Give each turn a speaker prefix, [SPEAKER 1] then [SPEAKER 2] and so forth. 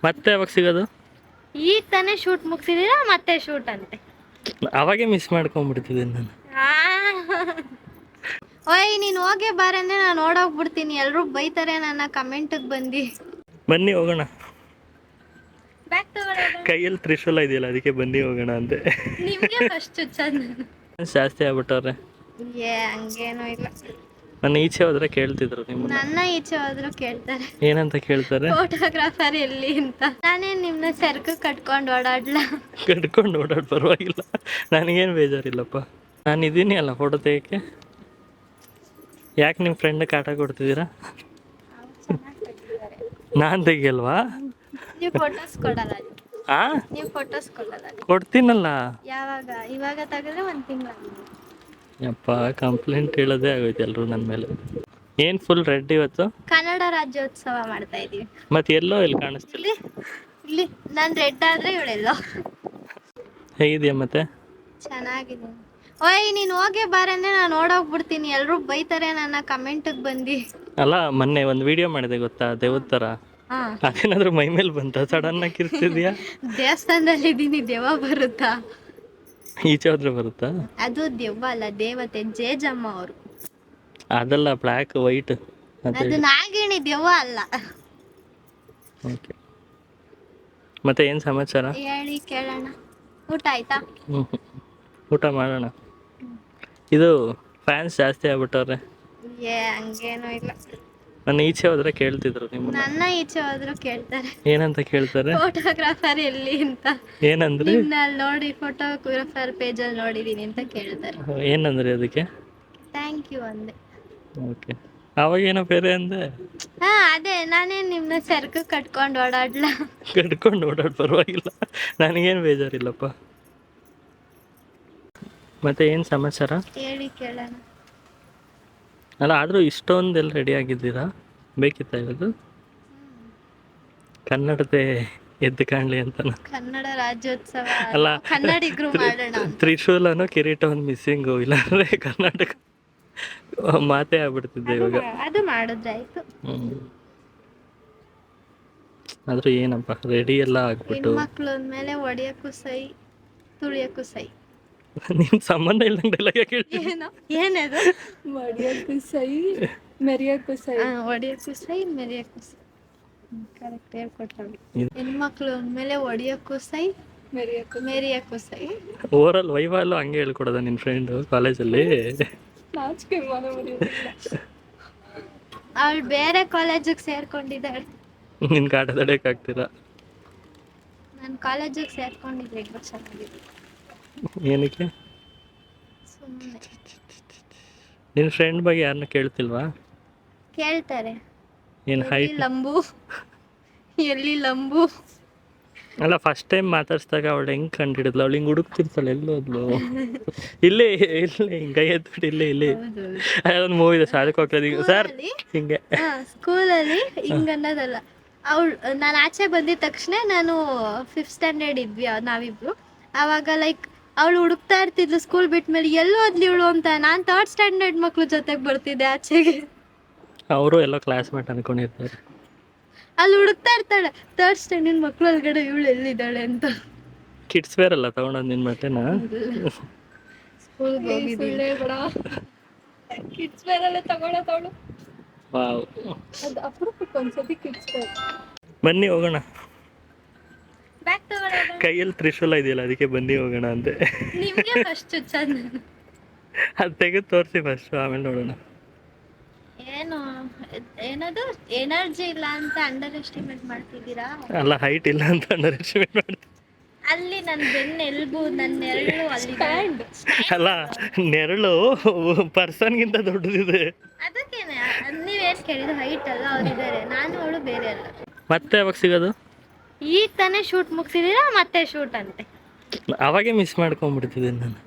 [SPEAKER 1] ಮತ್ತೆ ಯಾವಾಗ ಸಿಗೋದು?
[SPEAKER 2] ಈಗ ತಾನೇ ಶೂಟ್ ಮುಗಿಸಿದೀರಾ, ಮತ್ತೆ ಶೂಟ್ ಅಂತೆ.
[SPEAKER 1] ಅವಾಗೆ ಮಿಸ್ ಮಾಡ್ಕೊಂಡ್ಬಿಡ್ತಿದ್ದೀನಿ ನಾನು.
[SPEAKER 2] ಓಯ್ ನೀನು ಹೋಗೇ ಬಾರಂದ್ರೆ ನಾನು ಓಡೋಗ್ಬಿಡ್ತೀನಿ. ಎಲ್ಲರೂ ಬೈತಾರೆ ನನ್ನ ಕಮೆಂಟಿಗೆ ಬಂದು.
[SPEAKER 1] ಬನ್ನಿ ಹೋಗೋಣ.
[SPEAKER 2] ಬ್ಯಾಗ್ ತಗೊಳ್ಳೋಣ.
[SPEAKER 1] ಕೈಯಲ್ಲಿ ತ್ರಿಶೂಲ ಇದೆಯಲ್ಲ, ಅದಕ್ಕೆ ಬನ್ನಿ ಹೋಗೋಣ ಅಂತೆ.
[SPEAKER 2] ನಿಮಗೆ ಫಸ್ಟ್ ಚಂದ
[SPEAKER 1] ಜಾಸ್ತಿ ಆಗ್ಬಿಟ್ಟವ್ರೆ.
[SPEAKER 2] ಹಂಗೇನೂ ಇಲ್ಲ.
[SPEAKER 1] ನನ್ನ ಈಚೆ ಹೋದ್ರೆ ಕೇಳ್ತಿದ್ರು ನಿಮ್ಮ.
[SPEAKER 2] ನನ್ನ ಈಚೆ ಹೋದ್ರು ಕೇಳ್ತಾರೆ.
[SPEAKER 1] ಏನಂತ ಕೇಳ್ತಾರೆ?
[SPEAKER 2] ಫೋಟೋಗ್ರಾಫರ್ ಎಲ್ಲಿ ಅಂತ. ನಾನೇ ನಿಮ್ನ ಸೆರಕು ಕಟ್ಕೊಂಡು ಓಡಾಡ್ಲ.
[SPEAKER 1] ಕಟ್ಕೊಂಡು ಓಡಾಡ್ ಪರವಾಗಿಲ್ಲ, ನನಗೇನು ಬೇಜಾರಿಲ್ಲಪ್ಪ. ನಾನು ಇದ್ದೀನಿ ಅಲ್ಲ ಫೋಟೋ ತೆಗಿಯೋಕ್ಕೆ. ಯಾಕೆ ನಿಮ್ಮ ಫ್ರೆಂಡ್ ಕಾಟ ಕೊಡ್ತಿದ್ದೀರಾ? ನಾನು ತೆಗಿಯಲ್ವಾ?
[SPEAKER 2] ನೀವು ಫೋಟೋಸ್ ಕೊಡಲ್ಲ. ನೀವು ಫೋಟೋಸ್ ಕೊಡಲ್ಲ.
[SPEAKER 1] ಕೊಡ್ತೀನಲ್ಲ.
[SPEAKER 2] ಯಾವಾಗ? ಇವಾಗ ತೆಗೆದ್ರೆ 1 ತಿಂಗಳು.
[SPEAKER 1] ಯಪ್ಪ, ಕಂಪ್ಲೇಂಟ್ ಹೇಳೋದೇ ಆಗೋಯ್ತು ಎಲ್ಲರೂ ನನ್ನ ಮೇಲೆ. ಏನು ಫುಲ್ ರೆಡ್ ಇವತ್ತು?
[SPEAKER 2] ಕನ್ನಡ ರಾಜ್ಯೋತ್ಸವ ಮಾಡ್ತಾ ಇದೀವಿ.
[SPEAKER 1] ಮತ್ತೆ ಎಲ್ಲೋ ಇಲ್ಲಿ ಕಾಣಿಸ್ತಿಲ್ಲ.
[SPEAKER 2] ಇಲ್ಲಿ ನಾನು ರೆಡ್ ಆದ್ರೆ ಇವಳೆಲ್ಲೋ.
[SPEAKER 1] ಹೇಗಿದೆಯಾ ಮತ್ತೆ?
[SPEAKER 2] ಚೆನ್ನಾಗಿದೆ. ಓಯ್ ನೀನು ಹೋಗೇ ಬಾರಂದ್ರೆ ನಾನು ಓಡೋಗ್ಬಿಡ್ತೀನಿ. ಎಲ್ಲರೂ ಬೈತಾರೆ ನನ್ನ ಕಮೆಂಟಿಗೆ ಬಂದು.
[SPEAKER 1] ಅಲ್ಲ, ಮೊನ್ನೆ ಒಂದು ವಿಡಿಯೋ ಮಾಡಿದೆ ಗೊತ್ತಾ, ದೇವದ ಥರ. ಅದೇನಾದ್ರೂ ಮೈ ಮೇಲೆ ಬಂತ? ಸಡನ್ ಆಗಿ ಇರ್ತಿದ್ಯಾ?
[SPEAKER 2] ದೇವಸ್ಥಾನದಲ್ಲಿ ಇದ್ದೀನಿ, ದೆವ್ವ ಬರುತ್ತಾ?
[SPEAKER 1] ಈಚೆ ಹೋದ್ರೆ ಬರುತ್ತಾ?
[SPEAKER 2] ಅದು ದೆವ್ವ ಅಲ್ಲ, ದೇವತೆ. ಜೇಜಮ್ಮ ಅವರು.
[SPEAKER 1] ಅದಲ್ಲ, ಬ್ಲ್ಯಾಕ್ ವೈಟ್.
[SPEAKER 2] ಅದು ನಾಗಿಣಿ, ದೆವ್ವ ಅಲ್ಲ.
[SPEAKER 1] ಓಕೆ, ಮತ್ತೆ ಏನು ಸಮಾಚಾರ?
[SPEAKER 2] ಹೇಳಿ ಕೇಳೋಣ. ಊಟ ಆಯ್ತಾ?
[SPEAKER 1] ಊಟ ಮಾಡೋಣ. ಇದು ಫ್ಯಾನ್ಸ್ ಜಾಸ್ತಿ ಆಗ್ಬಿಟ್ಟವ್ರೆ.
[SPEAKER 2] ಹಂಗೇನೂ ಇಲ್ಲ.
[SPEAKER 1] ನನ್ನ ಈಚೆ ಹೋದ್ರೆ ಕೇಳ್ತಿದ್ರು ನಿಮ್ಮ.
[SPEAKER 2] ನನ್ನ ಈಚೆ ಹೋದ್ರು ಕೇಳ್ತಾರೆ.
[SPEAKER 1] ಏನಂತ ಕೇಳ್ತಾರೆ?
[SPEAKER 2] ಫೋಟೋಗ್ರಾಫರ್ ಎಲ್ಲಿ ಅಂತ.
[SPEAKER 1] ಏನಂದ್ರೆ?
[SPEAKER 2] ನಿಮ್ಮನ್ನ ನೋಡಿ ಫೋಟೋಗ್ರಾಫರ್ ಪೇಜಲ್ಲಿ ನೋಡಿದೀನಿ ಅಂತ ಕೇಳ್ತಾರೆ.
[SPEAKER 1] ಏನಂದ್ರೆ ಅದಕ್ಕೆ?
[SPEAKER 2] ಥ್ಯಾಂಕ್ ಯು ಅಂದೆ.
[SPEAKER 1] ಓಕೆ, ಅವಾಗೇನೋ ಬೇರೆ ಅಂದೆ.
[SPEAKER 2] ಅದೇ ನಾನೇ ನಿಮ್ಮನ್ನ ಸೆರಕು ಕಟ್ಕೊಂಡು ಓಡಾಡ್ಲ.
[SPEAKER 1] ಕಟ್ಕೊಂಡು ಓಡಾಡ್ ಪರವಾಗಿಲ್ಲ, ನನಗೇನು ಬೇಜಾರಿಲ್ಲಪ್ಪ. ಮತ್ತೆ ಏನು ಸಮಾಚಾರ?
[SPEAKER 2] ಹೇಳಿ ಕೇಳೋಣ.
[SPEAKER 1] ಅಲ್ಲ, ಆದರೂ ಇಷ್ಟೊಂದೆಲ್ಲ ರೆಡಿ ಆಗಿದ್ದೀರಾ? ಬೇಕಿತ್ತ ಇವತ್ತು? ಕನ್ನಡತೆ ಎದ್ದು ಕಾಣಲಿ ಅಂತ.
[SPEAKER 2] ಕನ್ನಡ ರಾಜ್ಯೋತ್ಸವ
[SPEAKER 1] ಅಲ್ಲ,
[SPEAKER 2] ಕನ್ನಡಿಗರು ಮಾಡೋಣ.
[SPEAKER 1] ತ್ರಿಶೂಲನೋ ಕಿರೀಟ ಒಂದು ಮಿಸ್ಸಿಂಗು, ಇಲ್ಲಾಂದ್ರೆ ಕರ್ನಾಟಕ ಮಾತೇ ಆಗ್ಬಿಡ್ತಿದ್ದೆ ಇವಾಗ.
[SPEAKER 2] ಅದು ಮಾಡಿದ್ರೆ ಆಯ್ತು.
[SPEAKER 1] ಆದ್ರೂ ಏನಪ್ಪ, ರೆಡಿ ಎಲ್ಲ ಆಗ್ಬಿಟ್ಟು.
[SPEAKER 2] ಹೆಣ್ಮಕ್ಳು ಅಂದ್ಮೇಲೆ ಹೊಡಿಯಕ್ಕೂ ಸೈ, ತುಳಿಯಕ್ಕೂ ಸೈ.
[SPEAKER 1] ನಿಮ್ ಸಂಬಂಧ ಇಲ್ಲಂಗೆ ಡೈಲಾಗ್ ಕೇಳಿ.
[SPEAKER 2] ಏನದು?
[SPEAKER 3] ಹೊಡಿಯಕ್ಕೂ ಸೈ, ಮೆರಿಯಕ್ಕೂ ಸೈ.
[SPEAKER 2] ಹೊಡಿಯಕ್ಕೂ ಸೈ, ಮೆರಿಯಕ್ಕೂ ಸೈ. ಕರೆಕ್ಟ್ ಹೇಳ್ಕೊಟ್ಟಾಗ. ಹೆಣ್ಮಕ್ಳು ಅಂದ್ಮೇಲೆ ಹೊಡಿಯಕ್ಕೂ ಸೈ, ಮೆರಿಯಕ್ಕೂ ಸೈ.
[SPEAKER 1] ಓವರಾಲ್ ವೈವಾಲು ಹಂಗೆ ಹೇಳ್ಕೊಡೋದ ನಿನ್ ಫ್ರೆಂಡ್ ಕಾಲೇಜಲ್ಲಿ?
[SPEAKER 3] ನಾಚಿಕೆ ಮಾನ ಮರೆಯೋದಿಲ್ಲ.
[SPEAKER 2] ಅವಳು ಬೇರೆ ಕಾಲೇಜಿಗೆ ಸೇರ್ಕೊಂಡಿದ್ದಾಳೆ.
[SPEAKER 1] ನಿನ್ ಕಾಟ ತಡೆಯಕ್ಕಾಗ್ತೀರಾ?
[SPEAKER 2] ನಾನು ಕಾಲೇಜಿಗೆ ಸೇರ್ಕೊಂಡಿದ್ದೆ ಈಗ ಚೆನ್ನಾಗಿದೆ.
[SPEAKER 1] ಏನಕ್ಕೆ?
[SPEAKER 2] ಸುಮ್ಮನೆ.
[SPEAKER 1] ನಿನ್ನ ಫ್ರೆಂಡ್ ಬಗ್ಗೆ ಯಾರನ್ನ ಕೇಳ್ತಿಲ್ವಾ?
[SPEAKER 2] ಕೇಳ್ತಾರೆ.
[SPEAKER 1] ಏನು ಹೈಟ್?
[SPEAKER 2] ಲಂಬು ಎಲ್ಲಿ ಲಂಬು?
[SPEAKER 1] ಅಲ್ಲ, ಫಸ್ಟ್ ಟೈಮ್ ಮಾತಾಡ್ಸಿದಾಗ ಅವಳು ಹೆಂಗೆ ಕಂಡಿಡಿದ್ಲು? ಅವಳು ಹಿಂಗೆ ಹುಡುಕ್ತಿರ್ತಾಳೆ, ಎಲ್ಲೋದ್ಲು? ಇಲ್ಲೇ ಹಿಂಗೆ ಎದ್ಬಿಟ್ಟು ಇಲ್ಲೇ ಅದೊಂದು ಮೂವಿ ಇದೆ, ಸಾಧಕ ಹೋಗ್ತದೆ ಸರ್ ಹಿಂಗೆ.
[SPEAKER 2] ಸ್ಕೂಲಲ್ಲಿ ಹಿಂಗೆ ಅನ್ನೋದಲ್ಲ. ಅವಳು ನಾನು ಆಚೆ ಬಂದಿದ ತಕ್ಷಣ, ನಾನು 5th ಸ್ಟ್ಯಾಂಡರ್ಡ್ ಇದ್ವಿ ನಾವಿಬ್ರು. ಆವಾಗ ಲೈಕ್ ಅವಳು ಹುಡುಕ್ತಾ ಇರ್ತಿದ್ಲು ಸ್ಕೂಲ್ ಬಿಟ್ಮೇಲೆ, ಎಲ್ಲೋ ಹೋದ್ಲಿ ಇವಳು ಅಂತ. ನಾನು 3rd ಸ್ಟ್ಯಾಂಡರ್ಡ್ ಮಕ್ಳು ಜೊತೆಗೆ ಬರ್ತಿದ್ದೆ ಆಚೆಗೆ.
[SPEAKER 1] ಅವರು ಎಲ್ಲ ಕ್ಲಾಸ್ಮೇಟ್ ಅನ್ಕೊಂಡಿರ್ತಾರೆ.
[SPEAKER 2] ಅಲ್ಲಿ ಹುಡುಕ್ತಾ ಇರ್ತಾಳೆ 3rd ಸ್ಟ್ಯಾಂಡರ್ಡ್ ಮಕ್ಳು ಒಳಗಡೆ ಇವಳು ಎಲ್ಲಿದ್ದಾಳೆ ಅಂತ.
[SPEAKER 1] ಕಿಡ್ಸ್ ವೇರ್ ಅಲ್ಲ ತಗೊಂಡೋದು ನಿನ್ನ ಬಟ್ಟೆನಾ?
[SPEAKER 2] ಸ್ಕೂಲ್ಗೆ ಹೋಗಿದ್ದೆ
[SPEAKER 3] ಬೇಡ, ಕಿಡ್ಸ್ ವೇರ್ ಅಲ್ಲೇ ತಗೊಳ್ಳೋದವಳು.
[SPEAKER 1] ವಾವ್,
[SPEAKER 3] ಅದು ಅಪರೂಪಕ್ಕೆ ಒಂದ್ಸತಿ ಕಿಡ್ಸ್ ವೇರ್.
[SPEAKER 1] ಬನ್ನಿ ಹೋಗೋಣ.
[SPEAKER 2] ಬ್ಯಾಗ್ ತಗೊಳ್ಳೋಣ.
[SPEAKER 1] ಕೈಯಲ್ಲಿ ತ್ರಿಶೂಲ ಇದೆಯಲ್ಲ, ಅದಕ್ಕೆ ಬನ್ನಿ ಹೋಗೋಣ ಅಂತೆ.
[SPEAKER 2] ನಿಮಗೆ ಫಸ್ಟ್ ಚಂದ.
[SPEAKER 1] ಅದು ತೆಗೆದು ತೋರಿಸಿ ಫಸ್ಟ್, ಆಮೇಲೆ ನೋಡೋಣ.
[SPEAKER 2] ಏನದು ಎನರ್ಜಿ ಇಲ್ಲ ಅಂತ ಅಂಡರ್ ಎಸ್ಟಿಮೇಟ್ ಮಾಡ್ತಿದ್ದೀರಾ?
[SPEAKER 1] ಅಲ್ಲ, ಹೈಟ್ ಇಲ್ಲ ಅಂತ ಅಂಡರ್ ಎಸ್ಟಿಮೇಟ್ ಮಾಡ್ತೀನಿ.
[SPEAKER 2] ಅಲ್ಲಿ ನನ್ನ ಬೆನ್ನು ಎಲ್ಬು, ನನ್ನ ನೆರಳು ಅಲ್ಲಿ.
[SPEAKER 1] ಅಲ್ಲ, ನೆರಳು ಪರ್ಸನ್ಗಿಂತ ದೊಡ್ಡದಿದೆ.
[SPEAKER 2] ಅದಕ್ಕೇನೆ ನೀವೇನು ಕೇಳಿದ್ರು, ಹೈಟ್ ಅಲ್ಲ ಅವರಿದ್ದಾರೆ, ನಾನು ಅವಳು ಬೇರೆ ಅಲ್ಲ.
[SPEAKER 1] ಮತ್ತೆ ಯಾವಾಗ ಸಿಗೋದು?
[SPEAKER 2] ಈಗ ತಾನೇ ಶೂಟ್ ಮುಗಿಸಿದೀರಾ, ಮತ್ತೆ ಶೂಟ್ ಅಂತೆ.
[SPEAKER 1] ಅವಾಗೆ ಮಿಸ್ ಮಾಡ್ಕೊಂಡ್ಬಿಡ್ತಿದ್ದೀನಿ ನಾನು.